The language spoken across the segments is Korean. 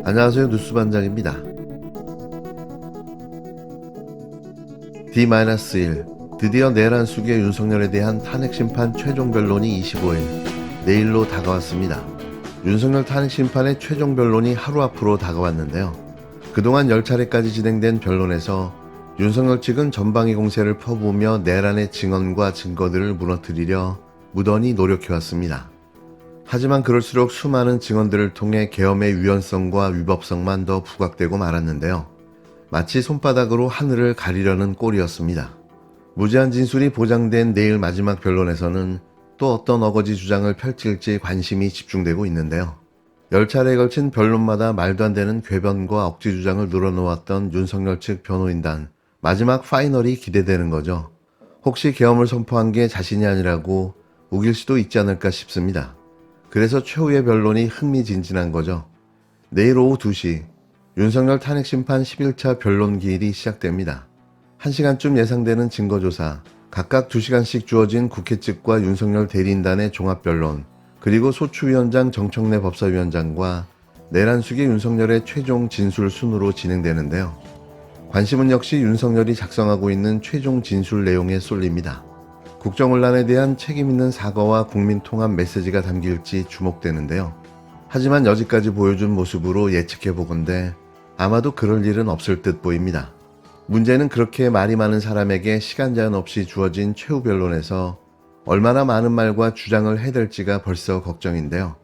안녕하세요. 뉴스반장입니다. D-1 드디어 내란 수계 윤석열에 대한 탄핵심판 최종 변론이 25일 내일로 다가왔습니다. 윤석열 탄핵심판의 최종 변론이 하루 앞으로 다가왔는데요. 그동안 10차례까지 진행된 변론에서 윤석열 측은 전방위 공세를 퍼부으며 내란의 증언과 증거들을 무너뜨리려 무던히 노력해왔습니다. 하지만 그럴수록 수많은 증언들을 통해 계엄의 위헌성과 위법성만 더 부각되고 말았는데요. 마치 손바닥으로 하늘을 가리려는 꼴이었습니다. 무제한 진술이 보장된 내일 마지막 변론에서는 또 어떤 어거지 주장을 펼칠지 관심이 집중되고 있는데요. 10차례에 걸친 변론마다 말도 안 되는 궤변과 억지 주장을 늘어놓았던 윤석열 측 변호인단, 마지막 파이널이 기대되는 거죠. 혹시 계엄을 선포한 게 자신이 아니라고 우길 수도 있지 않을까 싶습니다. 그래서 최후의 변론이 흥미진진한 거죠. 내일 오후 2시 윤석열 탄핵심판 11차 변론 기일이 시작됩니다. 1시간쯤 예상되는 증거조사, 각각 2시간씩 주어진 국회 측과 윤석열 대리인단의 종합변론, 그리고 소추위원장 정청래 법사위원장과 내란 수계 윤석열의 최종 진술 순으로 진행되는데요. 관심은 역시 윤석열이 작성하고 있는 최종 진술 내용에 쏠립니다. 국정혼란에 대한 책임있는 사과와 국민통합 메시지가 담길지 주목되는데요. 하지만 여지까지 보여준 모습으로 예측해보건대 아마도 그럴 일은 없을 듯 보입니다. 문제는 그렇게 말이 많은 사람에게 시간 제한 없이 주어진 최후 변론에서 얼마나 많은 말과 주장을 해댈지가 벌써 걱정인데요.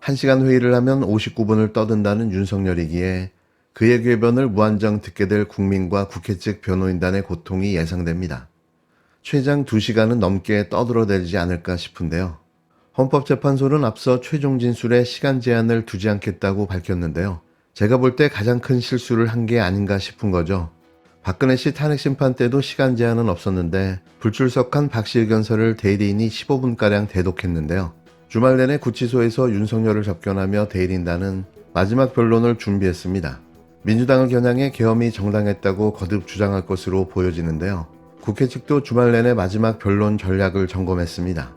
1시간 회의를 하면 59분을 떠든다는 윤석열이기에 그의 궤변을 무한정 듣게 될 국민과 국회 측 변호인단의 고통이 예상됩니다. 최장 2시간은 넘게 떠들어대지 않을까 싶은데요. 헌법재판소는 앞서 최종 진술에 시간 제한을 두지 않겠다고 밝혔는데요. 제가 볼 때 가장 큰 실수를 한 게 아닌가 싶은 거죠. 박근혜 씨 탄핵심판 때도 시간 제한은 없었는데 불출석한 박 씨 의견서를 대리인이 15분가량 대독했는데요. 주말 내내 구치소에서 윤석열을 접견하며 대리인단은 마지막 변론을 준비했습니다. 민주당을 겨냥해 계엄이 정당했다고 거듭 주장할 것으로 보여지는데요. 국회 측도 주말 내내 마지막 변론 전략을 점검했습니다.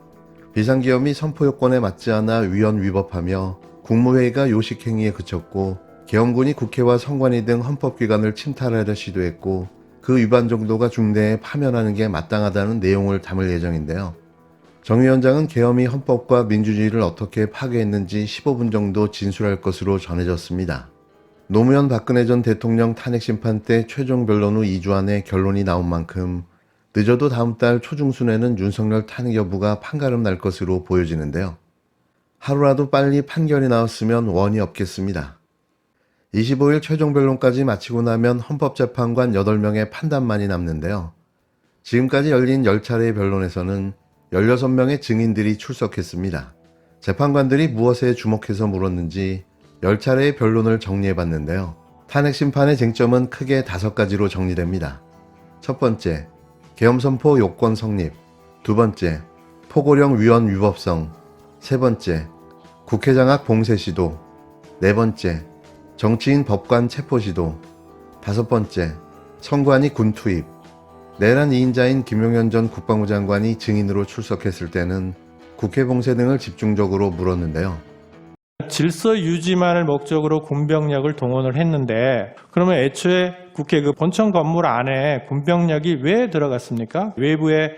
비상계엄이 선포요건에 맞지 않아 위헌 위법하며 국무회의가 요식행위에 그쳤고 계엄군이 국회와 선관위 등 헌법기관을 침탈하려 시도했고 그 위반 정도가 중대에 파면하는 게 마땅하다는 내용을 담을 예정인데요. 정 위원장은 계엄이 헌법과 민주주의를 어떻게 파괴했는지 15분 정도 진술할 것으로 전해졌습니다. 노무현 박근혜 전 대통령 탄핵심판 때 최종 변론 후 2주 안에 결론이 나온 만큼 늦어도 다음 달 초중순에는 윤석열 탄핵 여부가 판가름 날 것으로 보여지는데요. 하루라도 빨리 판결이 나왔으면 원이 없겠습니다. 25일 최종 변론까지 마치고 나면 헌법재판관 8명의 판단만이 남는데요. 지금까지 열린 10차례의 변론에서는 16명의 증인들이 출석했습니다. 재판관들이 무엇에 주목해서 물었는지 10차례의 변론을 정리해봤는데요. 탄핵심판의 쟁점은 크게 5가지로 정리됩니다. 첫 번째, 계엄선포 요건 성립. 두 번째, 포고령 위헌 위법성. 세 번째, 국회 장악 봉쇄 시도. 네 번째, 정치인 법관 체포 시도. 다섯 번째, 선관위 군 투입. 내란 2인자인 김용현 전 국방부 장관이 증인으로 출석했을 때는 국회 봉쇄 등을 집중적으로 물었는데요. 질서 유지만을 목적으로 군병력을 동원을 했는데 그러면 애초에 국회 그 본청 건물 안에 군병력이 왜 들어갔습니까? 외부에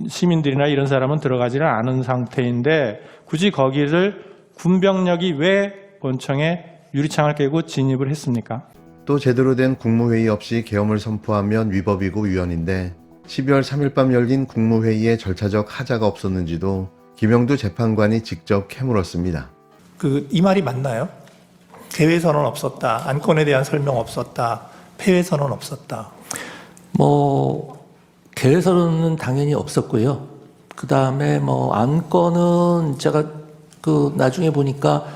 시민들이나 이런 사람은 들어가지는 않은 상태인데 굳이 거기를 군병력이 왜 본청에 유리창을 깨고 진입을 했습니까? 또 제대로 된 국무회의 없이 계엄을 선포하면 위법이고 위헌인데 12월 3일 밤 열린 국무회의에 절차적 하자가 없었는지도 김영두 재판관이 직접 캐물었습니다. 이 말이 맞나요? 개회선언 없었다. 안건에 대한 설명 없었다. 폐회선언 없었다. 개회선언은 당연히 없었고요. 그 다음에 안건은 제가 나중에 보니까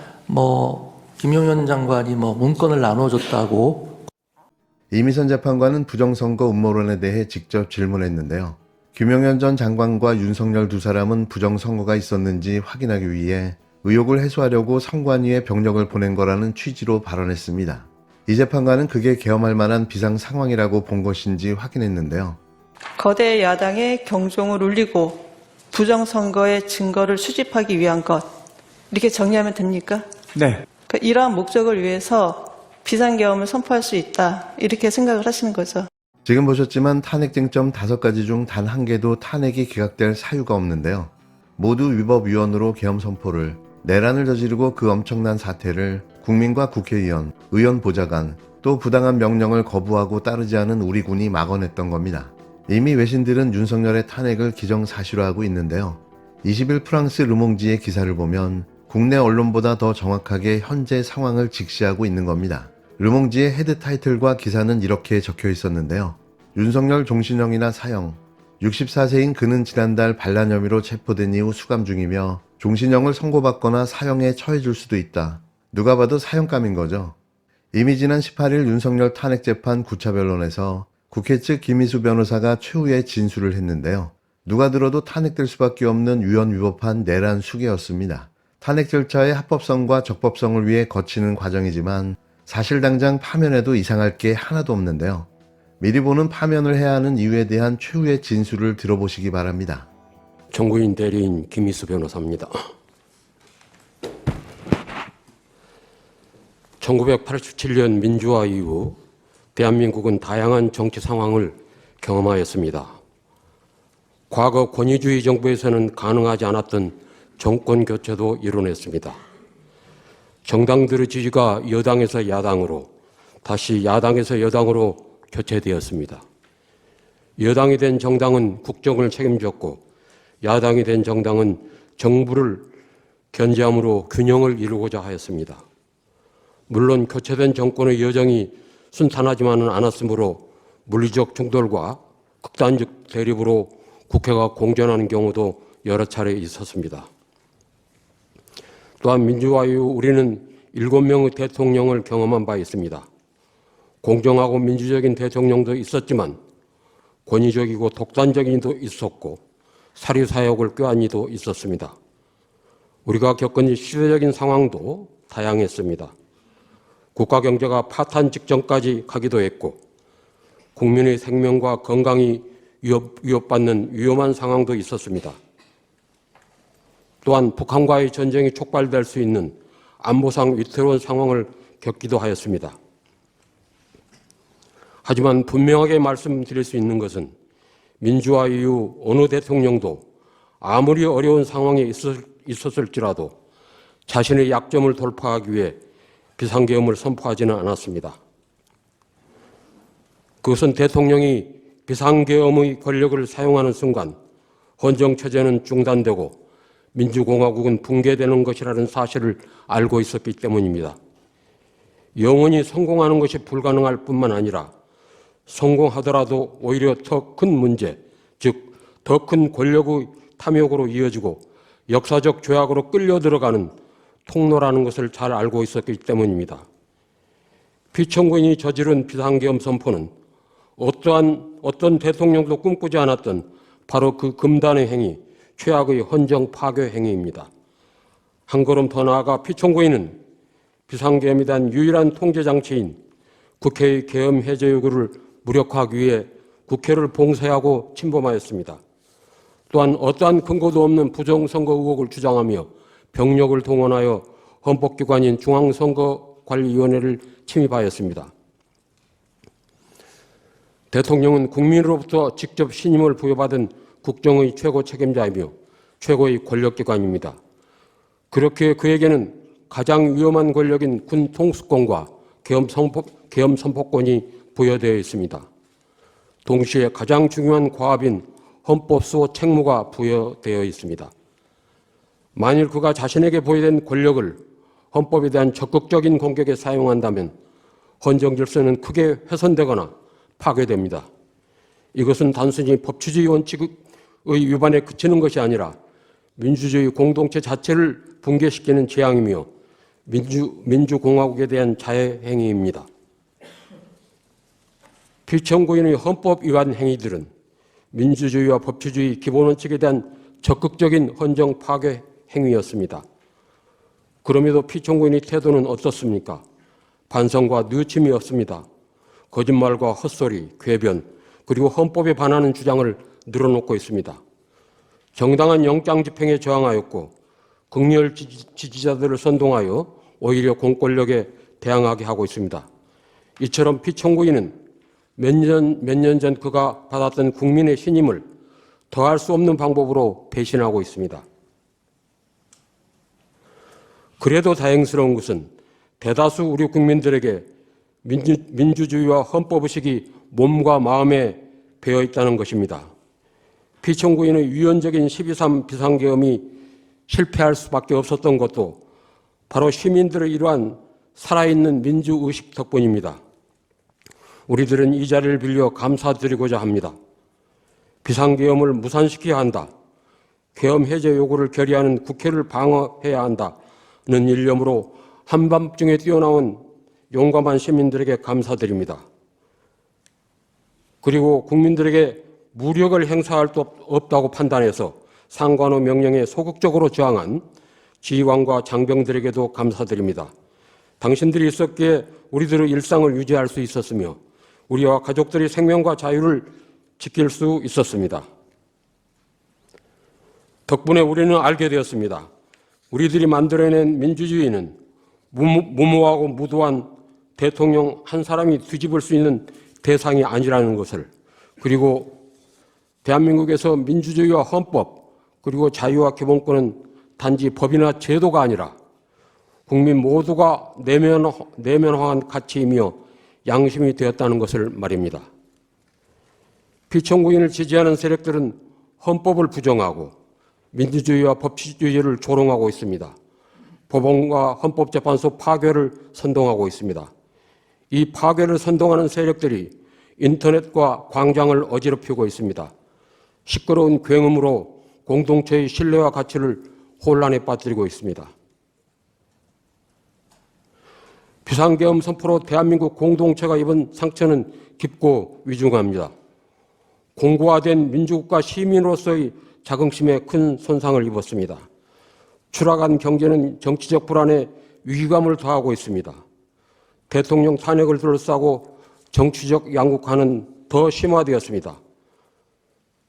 김용현 장관이 문건을 나눠줬다고. 이미선 재판관은 부정선거 음모론에 대해 직접 질문했는데요. 김용현 전 장관과 윤석열 두 사람은 부정선거가 있었는지 확인하기 위해 의혹을 해소하려고 선관위에 병력을 보낸 거라는 취지로 발언했습니다. 이 재판관은 그게 계엄할 만한 비상 상황이라고 본 것인지 확인했는데요. 거대 야당의 경종을 울리고 부정선거의 증거를 수집하기 위한 것, 이렇게 정리하면 됩니까? 네. 그러니까 이러한 목적을 위해서 비상계엄을 선포할 수 있다. 이렇게 생각을 하시는 거죠. 지금 보셨지만 탄핵 쟁점 5가지 중 단 한 개도 탄핵이 기각될 사유가 없는데요. 모두 위법 위헌으로 계엄 선포를, 내란을 저지르고 그 엄청난 사태를 국민과 국회의원, 의원 보좌관, 또 부당한 명령을 거부하고 따르지 않은 우리 군이 막아냈던 겁니다. 이미 외신들은 윤석열의 탄핵을 기정사실화하고 있는데요. 20일 프랑스 르몽지의 기사를 보면 국내 언론보다 더 정확하게 현재 상황을 직시하고 있는 겁니다. 르몽지의 헤드 타이틀과 기사는 이렇게 적혀 있었는데요. 윤석열 종신형이나 사형, 64세인 그는 지난달 반란 혐의로 체포된 이후 수감 중이며 종신형을 선고받거나 사형에 처해질 수도 있다. 누가 봐도 사형감인 거죠. 이미 지난 18일 윤석열 탄핵 재판 9차 변론에서 국회 측 김희수 변호사가 최후의 진술을 했는데요. 누가 들어도 탄핵될 수밖에 없는 위헌 위법한 내란 수개였습니다. 탄핵 절차의 합법성과 적법성을 위해 거치는 과정이지만 사실 당장 파면해도 이상할 게 하나도 없는데요. 미리 보는 파면을 해야 하는 이유에 대한 최후의 진술을 들어보시기 바랍니다. 정구인 대리인 김희수 변호사입니다. 1987년 민주화 이후 대한민국은 다양한 정치 상황을 경험하였습니다. 과거 권위주의 정부에서는 가능하지 않았던 정권 교체도 이뤄냈습니다. 정당들의 지지가 여당에서 야당으로, 다시 야당에서 여당으로 교체되었습니다. 여당이 된 정당은 국정을 책임졌고 야당이 된 정당은 정부를 견제함으로 균형을 이루고자 하였습니다. 물론 교체된 정권의 여정이 순탄하지만은 않았으므로 물리적 충돌과 극단적 대립으로 국회가 공전하는 경우도 여러 차례 있었습니다. 또한 민주화 이후 우리는 7명의 대통령을 경험한 바 있습니다. 공정하고 민주적인 대통령도 있었지만 권위적이고 독단적인 이도 있었고 사리사욕을 꾀한 이도 있었습니다. 우리가 겪은 시대적인 상황도 다양했습니다. 국가 경제가 파탄 직전까지 가기도 했고 국민의 생명과 건강이 위협받는 위험한 상황도 있었습니다. 또한 북한과의 전쟁이 촉발될 수 있는 안보상 위태로운 상황을 겪기도 하였습니다. 하지만 분명하게 말씀드릴 수 있는 것은 민주화 이후 어느 대통령도 아무리 어려운 상황이 있었을지라도 자신의 약점을 돌파하기 위해 비상계엄을 선포하지는 않았습니다. 그것은 대통령이 비상계엄의 권력을 사용하는 순간 헌정체제는 중단되고 민주공화국은 붕괴되는 것이라는 사실을 알고 있었기 때문입니다. 영원히 성공하는 것이 불가능할 뿐만 아니라 성공하더라도 오히려 더 큰 문제, 즉 더 큰 권력의 탐욕으로 이어지고 역사적 죄악으로 끌려 들어가는 통로라는 것을 잘 알고 있었기 때문입니다. 피청구인이 저지른 비상계엄 선포는 어떤 대통령도 꿈꾸지 않았던 바로 그 금단의 행위, 최악의 헌정 파괴 행위입니다. 한 걸음 더 나아가 피청구인은 비상계엄에 대한 유일한 통제장치인 국회의 계엄 해제 요구를 무력화하기 위해 국회를 봉쇄하고 침범하였습니다. 또한 어떠한 근거도 없는 부정선거 의혹을 주장하며 병력을 동원하여 헌법기관인 중앙선거관리위원회를 침입하였습니다. 대통령은 국민으로부터 직접 신임을 부여받은 국정의 최고 책임자이며 최고의 권력기관입니다. 그렇게 그에게는 가장 위험한 권력인 군 통수권과 계엄 선포권이 부여되어 있습니다. 동시에 가장 중요한 과업인 헌법 수호 책무가 부여되어 있습니다. 만일 그가 자신에게 부여된 권력을 헌법에 대한 적극적인 공격에 사용한다면 헌정 질서는 크게 훼손되거나 파괴됩니다. 이것은 단순히 법치주의 원칙의 위반에 그치는 것이 아니라 민주주의 공동체 자체를 붕괴시키는 재앙이며 민주공화국에 대한 자해 행위입니다. 피청구인의 헌법 위반 행위들은 민주주의와 법치주의 기본 원칙에 대한 적극적인 헌정 파괴 행위였습니다. 그럼에도 피청구인의 태도는 어떻습니까? 반성과 뉘우침이 없습니다. 거짓말과 헛소리, 궤변, 그리고 헌법에 반하는 주장을 늘어놓고 있습니다. 정당한 영장 집행에 저항하였고 극렬 지지자들을 선동하여 오히려 공권력에 대항하게 하고 있습니다. 이처럼 피청구인은 몇 년 전 그가 받았던 국민의 신임을 더할 수 없는 방법으로 배신하고 있습니다. 그래도 다행스러운 것은 대다수 우리 국민들에게 민주주의와 헌법의식이 몸과 마음에 배어 있다는 것입니다. 피청구인의 유연적인 12.3 비상계엄이 실패할 수밖에 없었던 것도 바로 시민들의 이러한 살아있는 민주의식 덕분입니다. 우리들은 이 자리를 빌려 감사드리고자 합니다. 비상계엄을 무산시켜야 한다. 계엄 해제 요구를 결의하는 국회를 방어해야 한다는 일념으로 한밤중에 뛰어나온 용감한 시민들에게 감사드립니다. 그리고 국민들에게 무력을 행사할 수 없다고 판단해서 상관의 명령에 소극적으로 저항한 지휘관과 장병들에게도 감사드립니다. 당신들이 있었기에 우리들의 일상을 유지할 수 있었으며 우리와 가족들의 생명과 자유를 지킬 수 있었습니다. 덕분에 우리는 알게 되었습니다. 우리들이 만들어낸 민주주의는 무모하고 무도한 대통령 한 사람이 뒤집을 수 있는 대상이 아니라는 것을, 그리고 대한민국에서 민주주의와 헌법 그리고 자유와 기본권은 단지 법이나 제도가 아니라 국민 모두가 내면화한 가치이며 양심이 되었다는 것을 말입니다. 피청구인을 지지하는 세력들은 헌법을 부정하고 민주주의와 법치주의를 조롱하고 있습니다. 법원과 헌법재판소 파괴를 선동하고 있습니다. 이 파괴를 선동하는 세력들이 인터넷과 광장을 어지럽히고 있습니다. 시끄러운 굉음으로 공동체의 신뢰와 가치를 혼란에 빠뜨리고 있습니다. 비상계엄 선포로 대한민국 공동체가 입은 상처는 깊고 위중합니다. 공고화된 민주국가 시민으로서의 자긍심에 큰 손상을 입었습니다. 추락한 경제는 정치적 불안에 위기감을 더하고 있습니다. 대통령 탄핵을 둘러싸고 정치적 양극화는 더 심화되었습니다.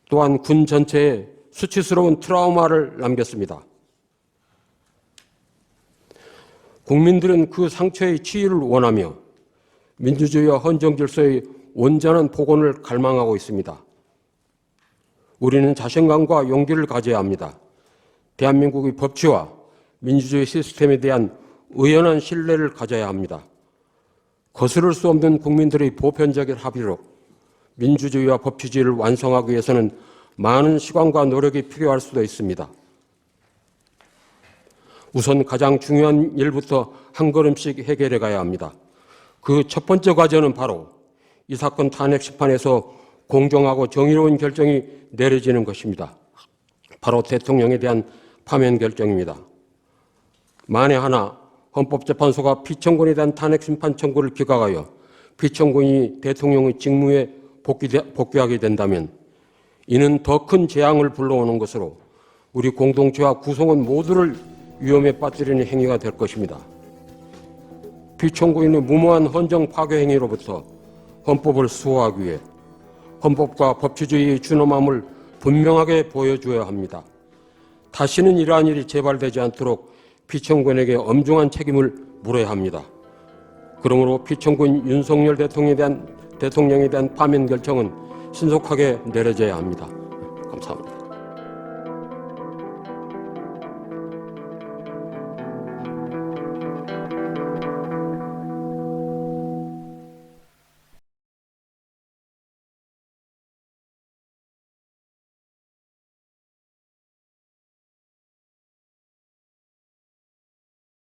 또한 군 전체에 수치스러운 트라우마를 남겼습니다. 국민들은 그 상처의 치유를 원하며 민주주의와 헌정질서의 온전한 복원을 갈망하고 있습니다. 우리는 자신감과 용기를 가져야 합니다. 대한민국의 법치와 민주주의 시스템에 대한 의연한 신뢰를 가져야 합니다. 거스를 수 없는 국민들의 보편적인 합의로 민주주의와 법치주의를 완성하기 위해서는 많은 시간과 노력이 필요할 수도 있습니다. 우선 가장 중요한 일부터 한 걸음씩 해결해 가야 합니다. 그 첫 번째 과제는 바로 이 사건 탄핵 심판에서 공정하고 정의로운 결정이 내려지는 것입니다. 바로 대통령에 대한 파면 결정입니다. 만에 하나 헌법재판소가 피청구인에 대한 탄핵 심판 청구를 기각하여 피청구인이 대통령의 직무에 복귀하게 된다면 이는 더 큰 재앙을 불러오는 것으로 우리 공동체와 구성원 모두를 위험에 빠뜨리는 행위가 될 것입니다. 피청구인의 무모한 헌정 파괴 행위로부터 헌법을 수호하기 위해 헌법과 법치주의의 준엄함을 분명하게 보여줘야 합니다. 다시는 이러한 일이 재발되지 않도록 피청구인에게 엄중한 책임을 물어야 합니다. 그러므로 피청구인 윤석열 대통령에 대한 파면 결정은 신속하게 내려져야 합니다. 감사합니다.